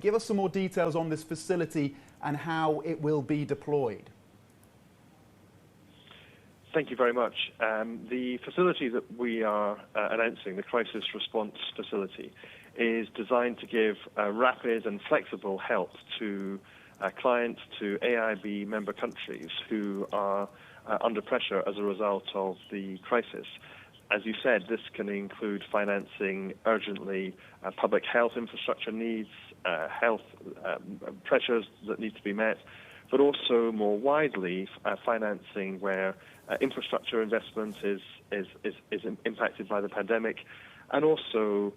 Give us some more details on this facility and how it will be deployed. Thank you very much. The facility that we are announcing, the Crisis Response Facility, is designed to give rapid and flexible help to clients, to AIIB member countries who are under pressure as a result of the crisis. As you said, this can include financing urgently public health infrastructure needs, health pressures that need to be met, but also more widely financing where infrastructure investment is impacted by the pandemic, and also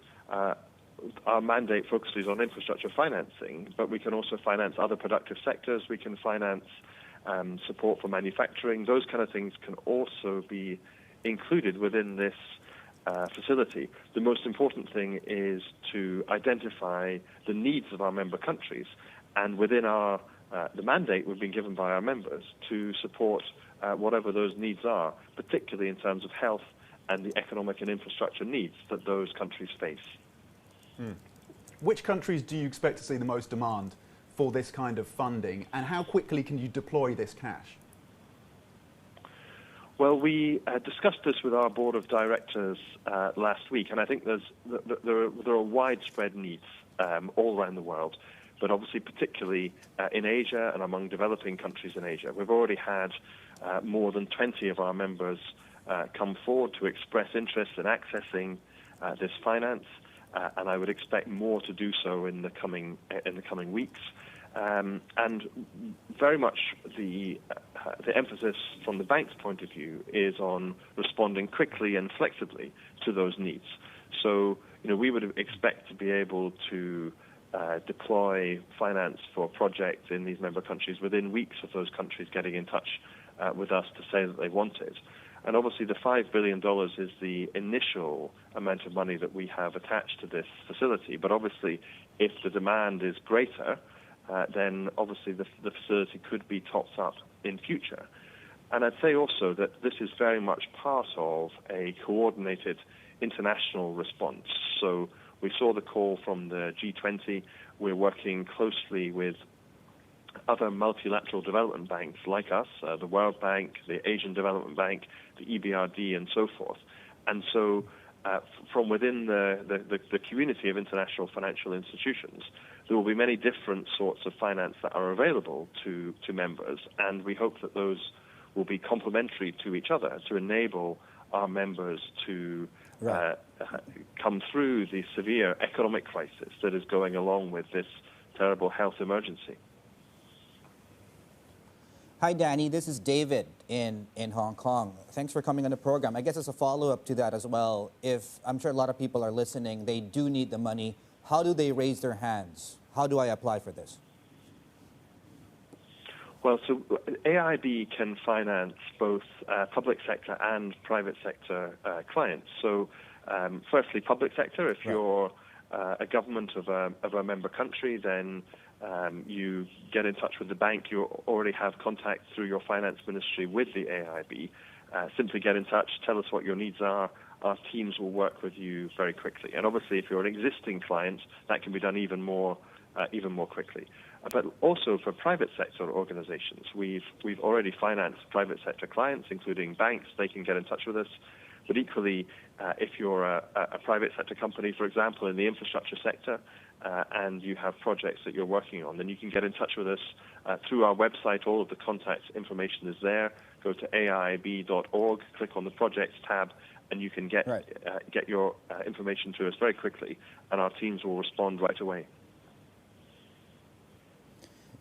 our mandate focuses on infrastructure financing, but we can also finance other productive sectors. We can finance support for manufacturing. Those kind of things can also be included within this facility. The most important thing is to identify the needs of our member countries, and within our the mandate we've been given by our members to support whatever those needs are, particularly in terms of health and the economic and infrastructure needs that those countries face. Which countries do you expect to see the most demand for this kind of funding, and how quickly can you deploy this cash? Well, we discussed this with our board of directors last week, and I think there are widespread needs all around the world, but obviously particularly in Asia and among developing countries in Asia. We've already had more than 20 of our members come forward to express interest in accessing this finance, and I would expect more to do so in the coming weeks. And very much the emphasis from the bank's point of view is on responding quickly and flexibly to those needs. So, we would expect to be able to deploy finance for projects in these member countries within weeks of those countries getting in touch with us to say that they want it. And obviously the $5 billion is the initial amount of money that we have attached to this facility. But obviously, if the demand is greater, then obviously the facility could be topped up in future. And I'd say also that this is very much part of a coordinated international response. So we saw the call from the G20. We're working closely with other multilateral development banks like us, the World Bank, the Asian Development Bank, the EBRD, and so forth. And so from within the community of international financial institutions, there will be many different sorts of finance that are available to members, and we hope that those will be complementary to each other to enable our members to come through the severe economic crisis that is going along with this terrible health emergency. Hi, Danny. This is David in Hong Kong. Thanks for coming on the program. I guess as a follow-up to that as well, if I'm sure a lot of people are listening, they do need the money. How do they raise their hands? How do I apply for this? Well, so AIIB can finance both public sector and private sector clients. So firstly, public sector, if you're a government of a member country, then you get in touch with the bank. You already have contact through your finance ministry with the AIIB. Simply get in touch, tell us what your needs are. Our teams will work with you very quickly. And obviously, if you're an existing client, that can be done even more quickly. But also for private sector organizations, we've already financed private sector clients, including banks. They can get in touch with us. But equally, if you're a private sector company, for example, in the infrastructure sector, and you have projects that you're working on, then you can get in touch with us through our website. All of the contact information is there. Go to AIIB.org, click on the projects tab, and you can get your information to us very quickly, and our teams will respond right away.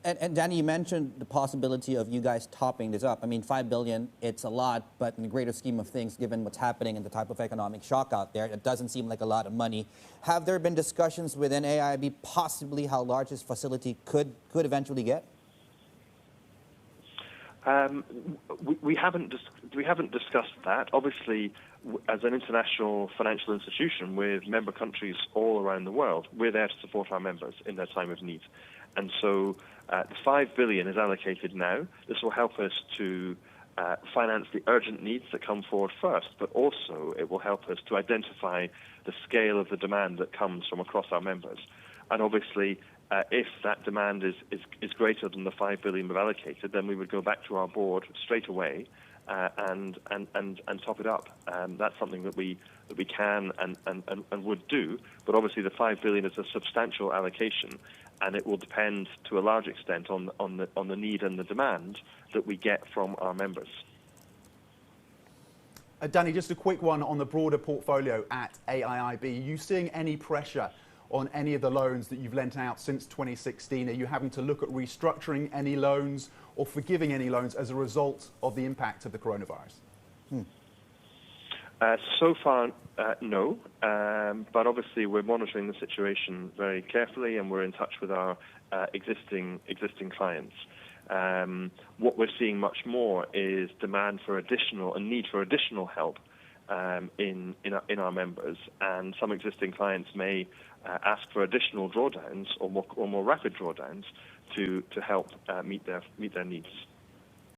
And Danny, you mentioned the possibility of you guys topping this up. I mean, $5 billion, it's a lot, but in the greater scheme of things, given what's happening and the type of economic shock out there, it doesn't seem like a lot of money. Have there been discussions within AIIB possibly how large this facility could eventually get? We haven't discussed that. Obviously, as an international financial institution with member countries all around the world, we're there to support our members in their time of need. And so the $5 billion is allocated now. This will help us to finance the urgent needs that come forward first, but also it will help us to identify the scale of the demand that comes from across our members. And obviously, if that demand is greater than the $5 billion we've allocated, then we would go back to our board straight away and top it up. That's something that we can and would do. But obviously, the $5 billion is a substantial allocation, and it will depend to a large extent on the need and the demand that we get from our members. Danny, just a quick one on the broader portfolio at AIIB. Are you seeing any pressure on any of the loans that you've lent out since 2016? Are you having to look at restructuring any loans or forgiving any loans as a result of the impact of the coronavirus? So far, no. But obviously, we're monitoring the situation very carefully, and we're in touch with our existing clients. What we're seeing much more is demand for need for additional help in our members, and some existing clients may ask for additional drawdowns or more rapid drawdowns to help meet their needs.